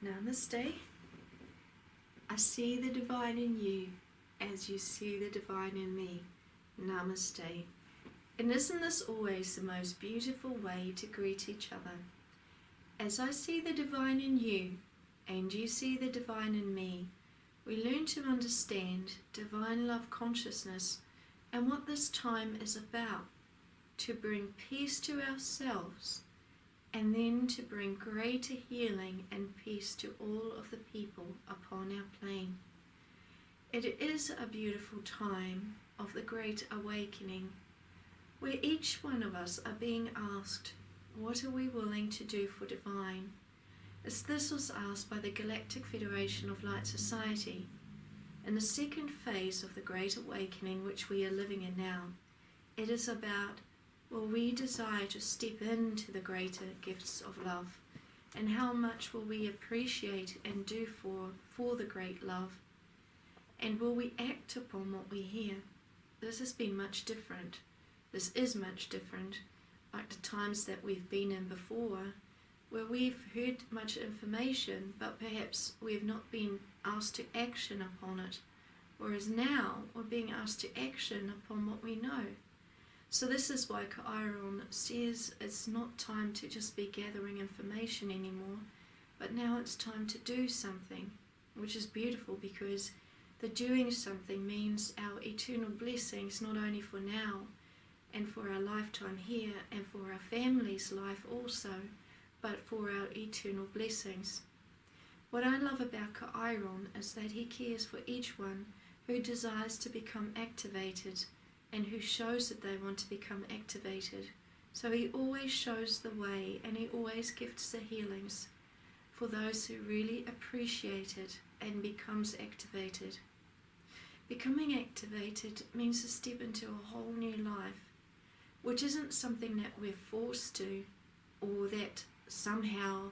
Namaste. I see the divine in you as you see the divine in me. Namaste. And isn't this always the most beautiful way to greet each other? As I see the divine in you and you see the divine in me, we learn to understand divine love consciousness and what this time is about, to bring peace to ourselves and then to bring greater healing and peace to all of the people upon our plane. It is a beautiful time of the Great Awakening, where each one of us are being asked, what are we willing to do for divine? As this was asked by the Galactic Federation of Light Society, in the second phase of the Great Awakening which we are living in now, it is about, will we desire to step into the greater gifts of love, and how much will we appreciate and do for the great love, and will we act upon what we hear? This has been much different. This is much different, like the times that we've been in before, where we've heard much information, but perhaps we've not been asked to action upon it, whereas now we're being asked to action upon what we know. So this is why CAEAYARON says it's not time to just be gathering information anymore, but now it's time to do something, which is beautiful because the doing something means our eternal blessings, not only for now and for our lifetime here and for our family's life also, but for our eternal blessings. What I love about CAEAYARON is that he cares for each one who desires to become activated and who shows that they want to become activated. So he always shows the way, and he always gifts the healings for those who really appreciate it and becomes activated. Becoming activated means to step into a whole new life, which isn't something that we're forced to, or that somehow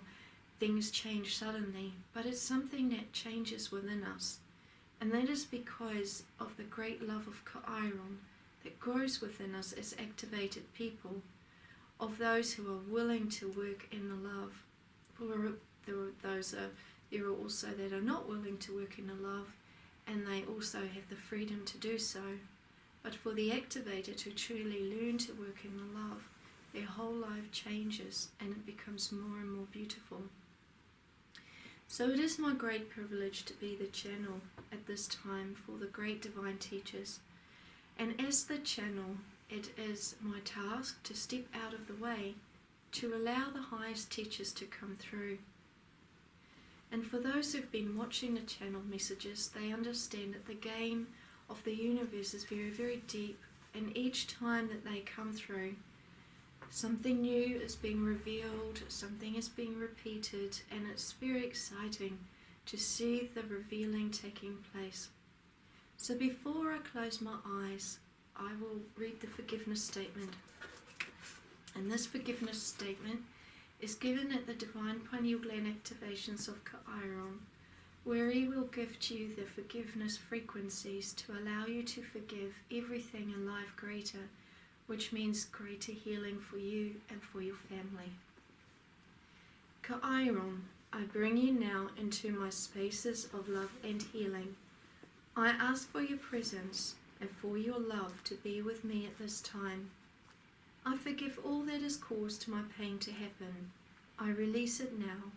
things change suddenly, but it's something that changes within us. And that is because of the great love of CAEAYARON that grows within us as activated people, of those who are willing to work in the love. There are also that are not willing to work in the love, and they also have the freedom to do so. But for the activated who truly learn to work in the love, their whole life changes and it becomes more and more beautiful. So it is my great privilege to be the channel at this time for the great divine teachers. And as the channel, it is my task to step out of the way to allow the highest teachers to come through. And for those who've been watching the channel messages, they understand that the game of the universe is very, very deep, and each time that they come through, something new is being revealed, something is being repeated, and it's very exciting to see the revealing taking place. So before I close my eyes, I will read the forgiveness statement. And this forgiveness statement is given at the Divine Pineal Gland Activations of CAEAYARON, where he will gift you the forgiveness frequencies to allow you to forgive everything in life greater, which means greater healing for you and for your family. CAEAYARON, I bring you now into my spaces of love and healing. I ask for your presence and for your love to be with me at this time. I forgive all that has caused my pain to happen. I release it now.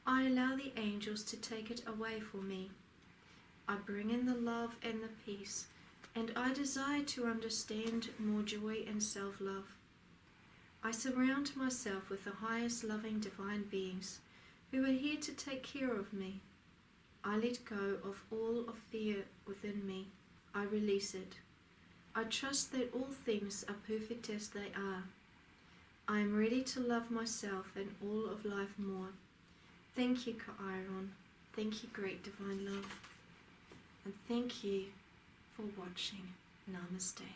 I allow the angels to take it away for me. I bring in the love and the peace, and I desire to understand more joy and self-love. I surround myself with the highest loving divine beings who are here to take care of me. I let go of all of fear within me. I release it. I trust that all things are perfect as they are. I am ready to love myself and all of life more. Thank you, CAEAYARON. Thank you, great divine love. And thank you for watching. Namaste.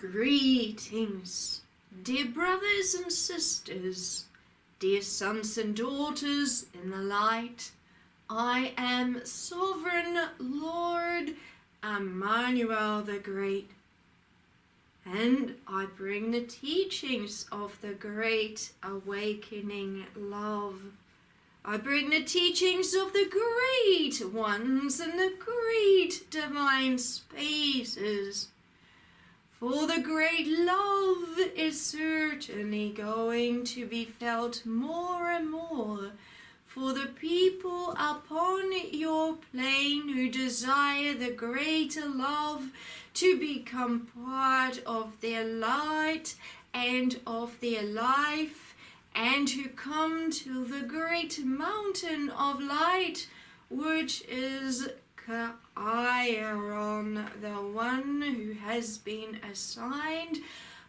Greetings, dear brothers and sisters, dear sons and daughters in the light. I am Sovereign Lord Emmanuel the Great, and I bring the teachings of the great awakening love. I bring the teachings of the great ones and the great divine spaces. For the great love is certainly going to be felt more and more for the people upon your plane who desire the greater love to become part of their light and of their life, and who come to the great mountain of light, which is CAEAYARON, the one who has been assigned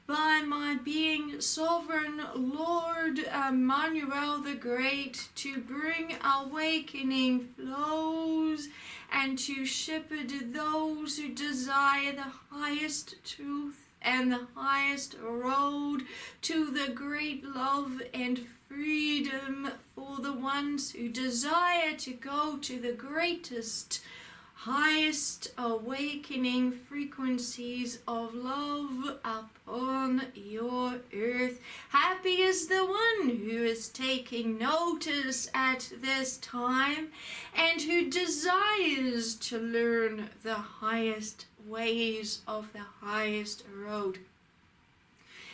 by my being Sovereign Lord Emmanuel the Great to bring awakening flows and to shepherd those who desire the highest truth and the highest road to the great love and freedom, for the ones who desire to go to the greatest, highest awakening frequencies of love upon your earth. Happy is the one who is taking notice at this time and who desires to learn the highest ways of the highest road.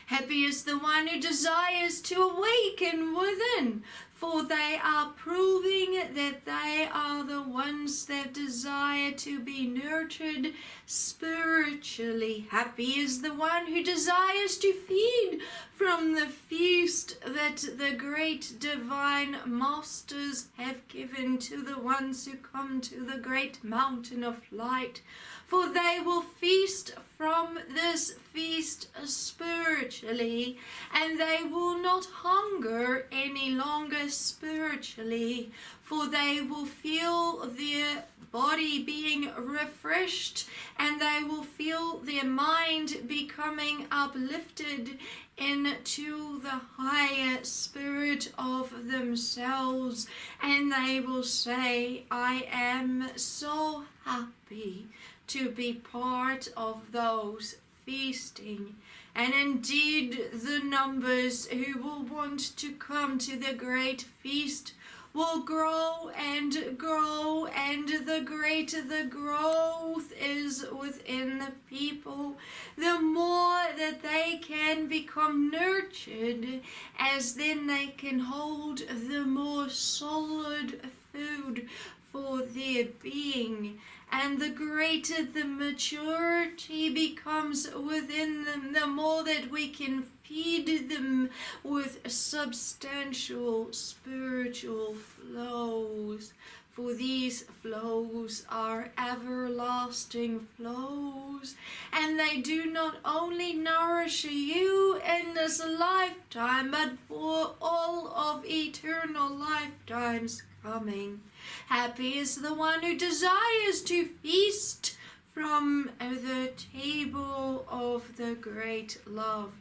Happy is the one who desires to awaken within, for they are proving that they are the ones that desire to be nurtured spiritually. Happy is the one who desires to feed from the feast that the great divine masters have given to the ones who come to the great mountain of light. For they will feast from this feast spiritually, and they will not hunger any longer spiritually, for they will feel their body being refreshed, and they will feel their mind becoming uplifted into the higher spirit of themselves, and they will say, I am so happy to be part of those feasting. And indeed, the numbers who will want to come to the great feast will grow and grow, and the greater the growth is within the people, the more that they can become nurtured, as then they can hold the more solid food for their being. And the greater the maturity becomes within them, the more that we can feed them with substantial spiritual flows. For these flows are everlasting flows, and they do not only nourish you in this lifetime, but for all of eternal lifetimes coming. Happy is the one who desires to feast from the table of the great love.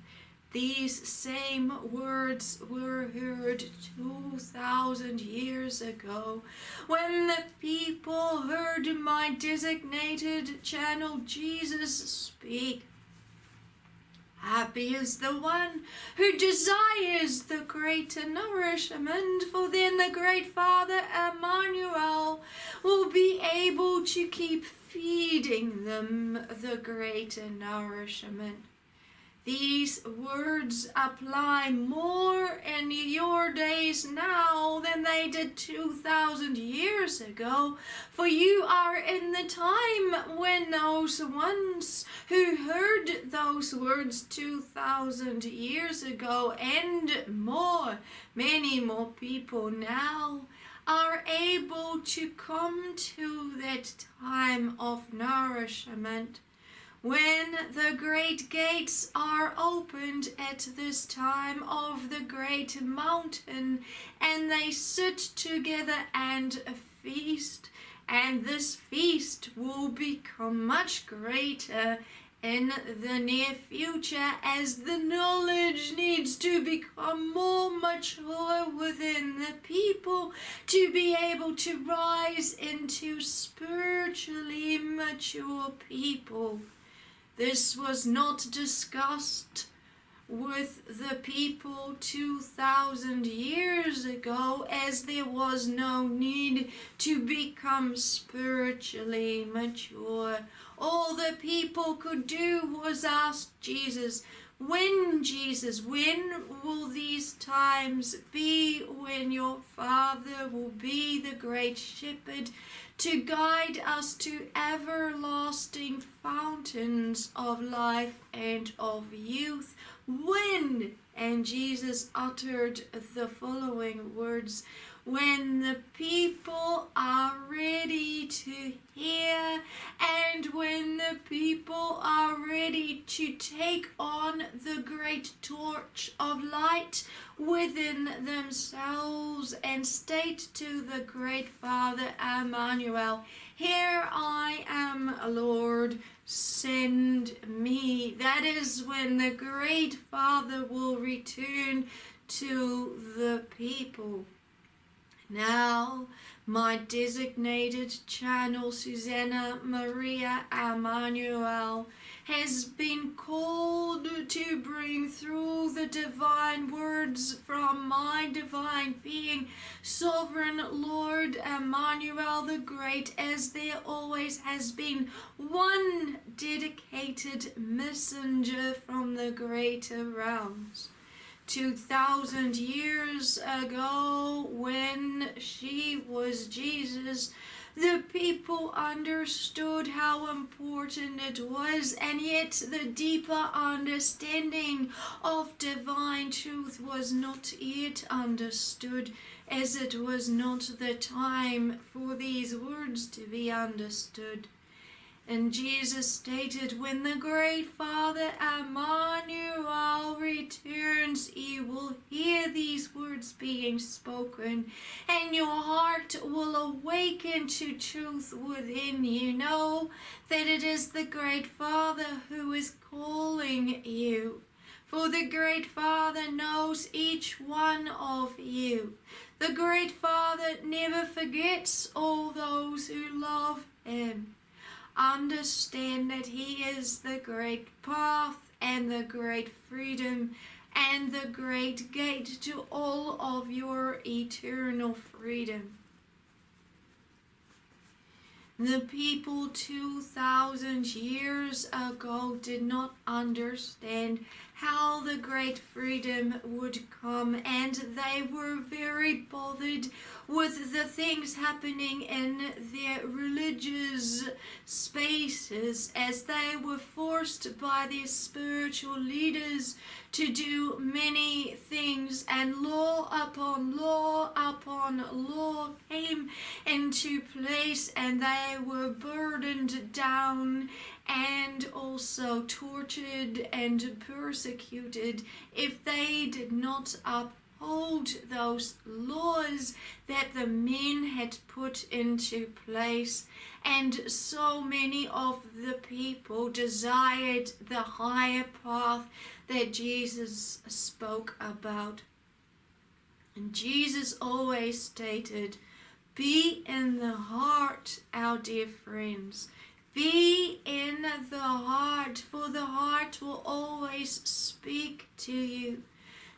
These same words were heard 2,000 years ago, when the people heard my designated channel Jesus speak. Happy is the one who desires the greater nourishment, for then the great Father Emmanuel will be able to keep feeding them the greater nourishment. These words apply more in your days now than they did 2,000 years ago, for you are in the time when those ones who heard those words 2,000 years ago and more, many more people now, are able to come to that time of nourishment. When the great gates are opened at this time of the great mountain, and they sit together and feast, and this feast will become much greater in the near future, as the knowledge needs to become more mature within the people to be able to rise into spiritually mature people. This was not discussed with the people 2,000 years ago, as there was no need to become spiritually mature. All the people could do was ask Jesus, when will these times be when your Father will be the great shepherd to guide us to everlasting fountains of life and of youth? When? And Jesus uttered the following words: when the people are ready to hear, and when the people are ready to take on the great torch of light within themselves and state to the great Father Emmanuel, here I am, Lord, send me. That is when the great Father will return to the people. Now, my designated channel, Suzanna Maria Emmanuel, has been called to bring through the divine words from my divine being, Sovereign Lord Emmanuel the Great, as there always has been one dedicated messenger from the greater realms. 2,000 years ago, when she was Jesus, the people understood how important it was, and yet the deeper understanding of divine truth was not yet understood, as it was not the time for these words to be understood. And Jesus stated, when the great Father Emmanuel returns, you will hear these words being spoken, and your heart will awaken to truth within you. Know that it is the great Father who is calling you. For the great Father knows each one of you. The great Father never forgets all those who love him. Understand that he is the great path and the great freedom and the great gate to all of your eternal freedom. The people 2,000 years ago did not understand how the great freedom would come, and they were very bothered with the things happening in their religious spaces, as they were forced by their spiritual leaders to do many things, and law upon law upon law came into place, and they were burdened down and also tortured and persecuted if they did not uphold those laws that the men had put into place. And so many of the people desired the higher path that Jesus spoke about. And Jesus always stated, be in the heart, our dear friends. Be in the heart, for the heart will always speak to you.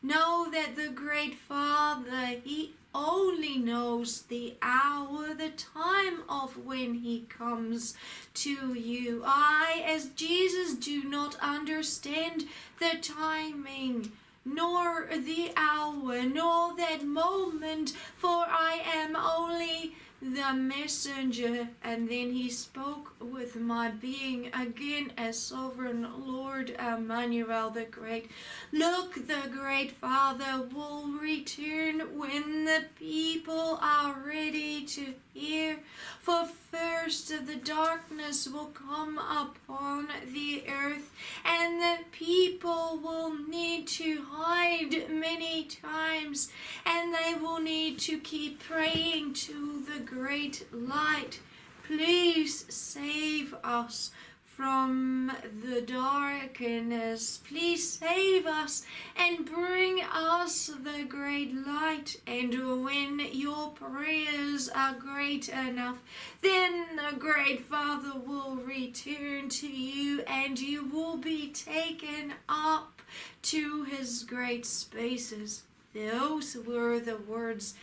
Know that the great Father, he only knows the hour, the time of when he comes to you. I, as Jesus, do not understand the timing, nor the hour, nor that moment, for I am only the messenger. And then he spoke with my being again as Sovereign Lord Emmanuel the Great. Look, the great Father will return when the people are ready to hear. For first the darkness will come upon the earth, and the people will need to hide many times, and they will need to keep praying to the great light. Please save us from the darkness. Please save us and bring us the great light. And when your prayers are great enough, then the great Father will return to you, and you will be taken up to his great spaces. Those were the words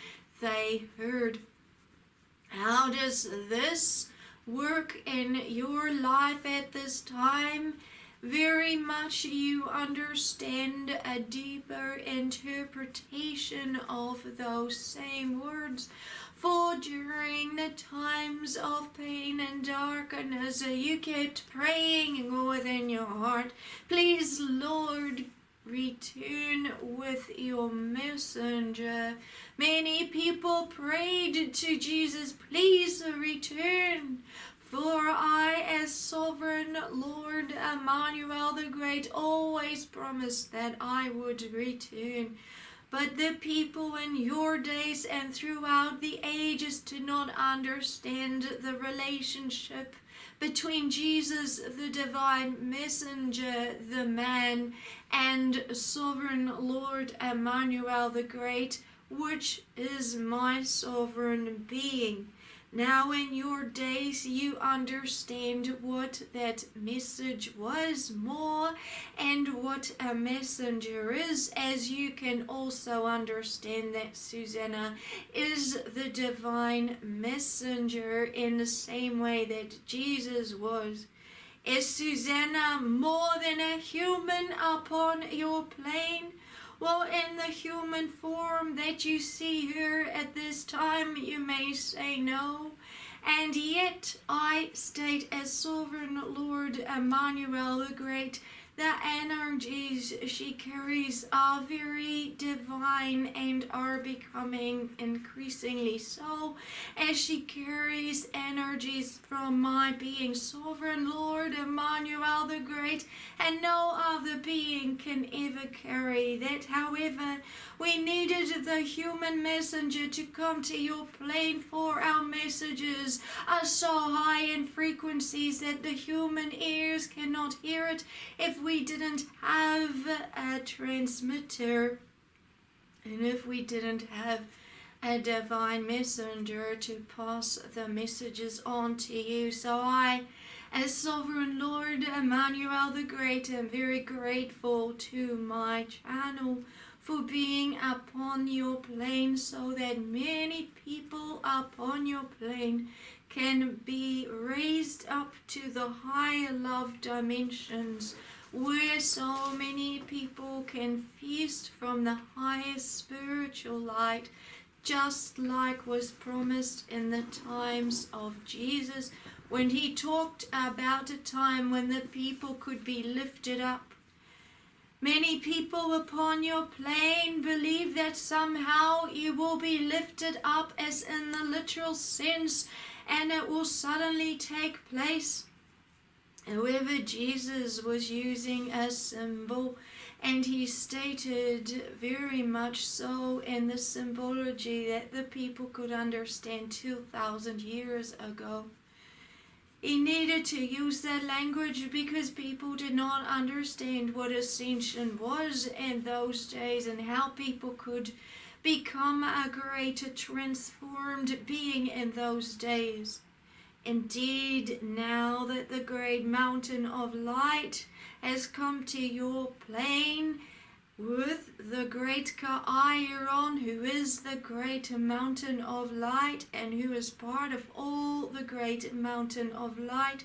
they heard. How does this work in your life at this time? Very much you understand a deeper interpretation of those same words. For during the times of pain and darkness, you kept praying within your heart, please, Lord, return with your messenger. Many people prayed to Jesus, please return. For I, as sovereign Lord Emmanuel the Great, always promised that I would return. But the people in your days and throughout the ages did not understand the relationship between Jesus, the divine messenger, the man, and sovereign Lord Emmanuel the Great, which is my sovereign being. Now in your days you understand what that message was more, and what a messenger is, as you can also understand that Suzanna is the divine messenger in the same way that Jesus was. Is Suzanna more than a human upon your plane? Well, in the human form that you see her at this time, you may say no. And yet I state, as sovereign Lord Emmanuel the Great, the energies she carries are very divine and are becoming increasingly so, as she carries energies from my being, sovereign Lord Emmanuel the Great, and no other being can ever carry that. However, we needed the human messenger to come to your plane, for our messages are so high in frequencies that the human ears cannot hear it if we didn't have a transmitter, and if we didn't have a divine messenger to pass the messages on to you. So I, as sovereign Lord Emmanuel the Great, am very grateful to my channel for being upon your plane, so that many people upon your plane can be raised up to the higher love dimensions, where so many people can feast from the highest spiritual light, just like was promised in the times of Jesus, when he talked about a time when the people could be lifted up. Many people upon your plane believe that somehow you will be lifted up, as in the literal sense, and it will suddenly take place. However, Jesus was using a symbol, and he stated very much so in the symbology that the people could understand 2,000 years ago. He needed to use that language because people did not understand what ascension was in those days, and how people could become a greater transformed being in those days. Indeed, now that the great mountain of light has come to your plane, with the great CAEAYARON, who is the great mountain of light, and who is part of all the great mountain of light,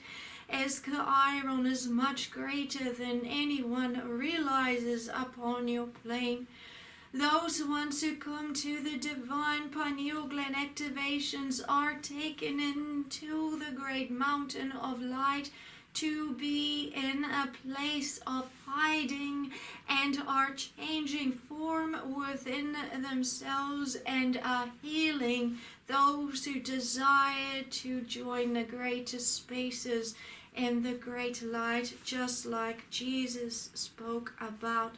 as CAEAYARON is much greater than anyone realizes upon your plane. Those ones who come to the divine pineal gland activations are taken into the great mountain of light to be in a place of hiding, and are changing form within themselves, and are healing those who desire to join the greater spaces in the great light, just like Jesus spoke about.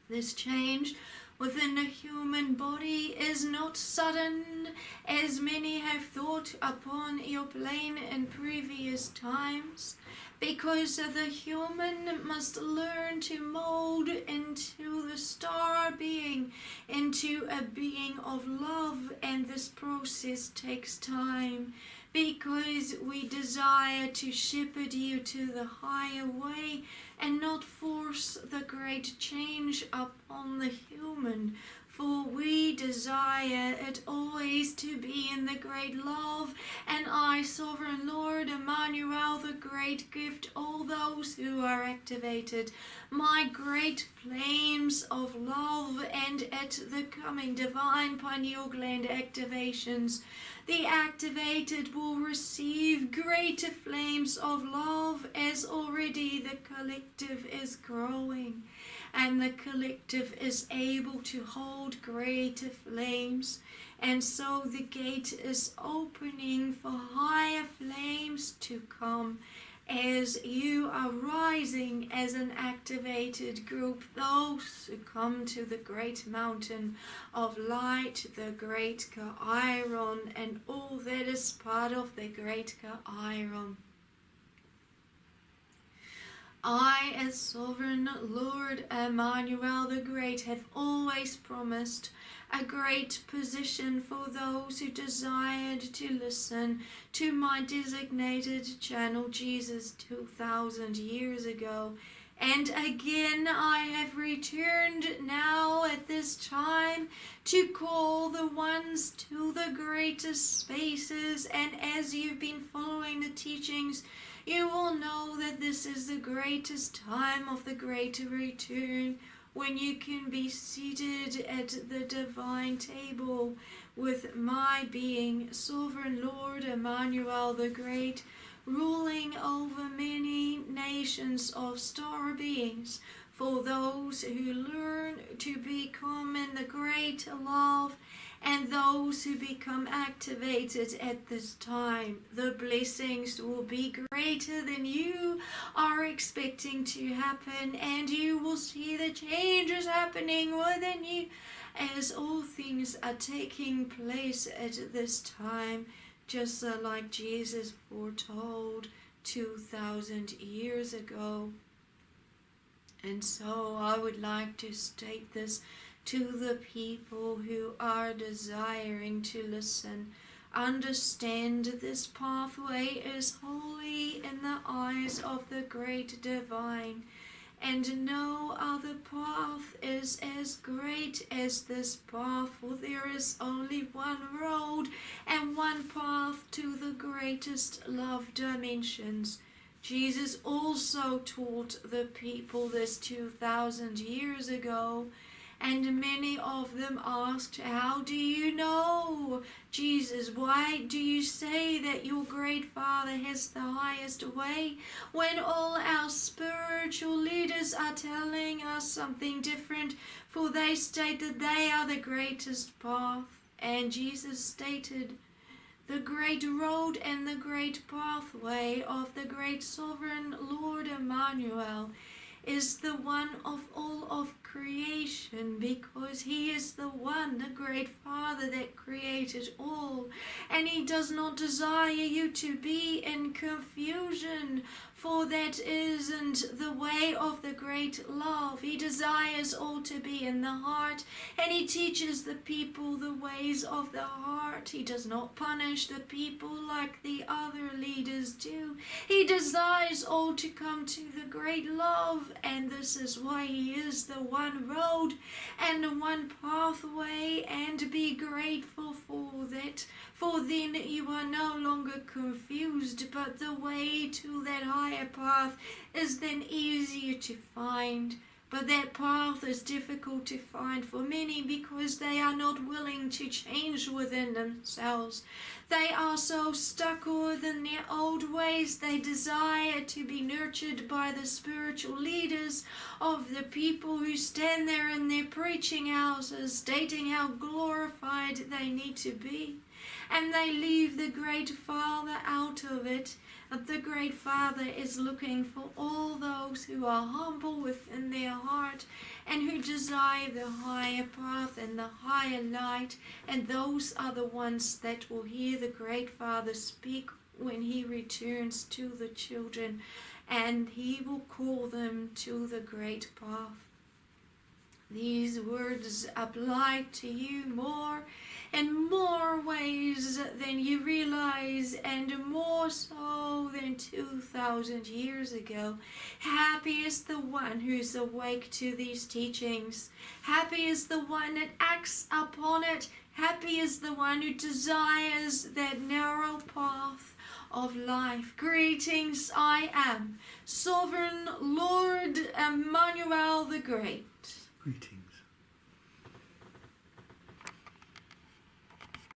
This change within the human body is not sudden, as many have thought upon your plane in previous times, because the human must learn to mold into the star being, into a being of love, and this process takes time, because we desire to shepherd you to the higher way and not force the great change upon the human. For we desire it always to be in the great love, and I, Sovereign Lord Emmanuel, the great gift, all those who are activated, my great flames of love, and at the coming divine pineal gland activations, the activated will receive greater flames of love, as already the collective is growing, and the collective is able to hold greater flames. And so the gate is opening for higher flames to come as you are rising as an activated group, those who come to the great mountain of light, the great CAEAYARON, and all that is part of the great CAEAYARON. I, as Sovereign Lord Emmanuel the Great, have always promised a great position for those who desired to listen to my designated channel Jesus 2,000 years ago. And again I have returned now at this time to call the ones to the greatest spaces, and as you've been following the teachings, you will know that this is the greatest time of the greater return, when you can be seated at the divine table with my being, Sovereign Lord Emmanuel the Great, ruling over many nations of star beings, for those who learn to become in the great love, and those who become activated at this time. The blessings will be greater than you are expecting to happen, and you will see the changes happening within you as all things are taking place at this time, just like Jesus foretold 2,000 years ago. And so I would like to state this to the people who are desiring to listen. Understand this pathway is holy in the eyes of the great divine, and no other path is as great as this path, for there is only one road and one path to the greatest love dimensions. Jesus also taught the people this 2,000 years ago, and many of them asked, "How do you know, Jesus? Why do you say that your great Father has the highest way, when all our spiritual leaders are telling us something different? For they state that they are the greatest path." And Jesus stated, the great road and the great pathway of the great Sovereign Lord Emmanuel is the one of all of creation, because he is the one, the great Father that created all, and he does not desire you to be in confusion, for that isn't the way of the great love. He desires all to be in the heart, and he teaches the people the ways of the heart. He does not punish the people like the other leaders do. He desires all to come to the great love, and this is why he is the one road and the one pathway, and be grateful for that, for then you are no longer confused, but the way to that higher path is then easier to find. But that path is difficult to find for many, because they are not willing to change within themselves. They are so stuck within their old ways. They desire to be nurtured by the spiritual leaders of the people who stand there in their preaching houses, stating how glorified they need to be. And they leave the great Father out of it. The great Father is looking for all those who are humble within their heart, and who desire the higher path and the higher light, and those are the ones that will hear the great Father speak when he returns to the children. and he will call them to the great path. These words apply to you more in more ways than you realize, and more so than 2,000 years ago. Happy is the one who's awake to these teachings. Happy is the one that acts upon it. Happy is the one who desires that narrow path of life. Greetings, I am Sovereign Lord Emmanuel the Great. Greetings.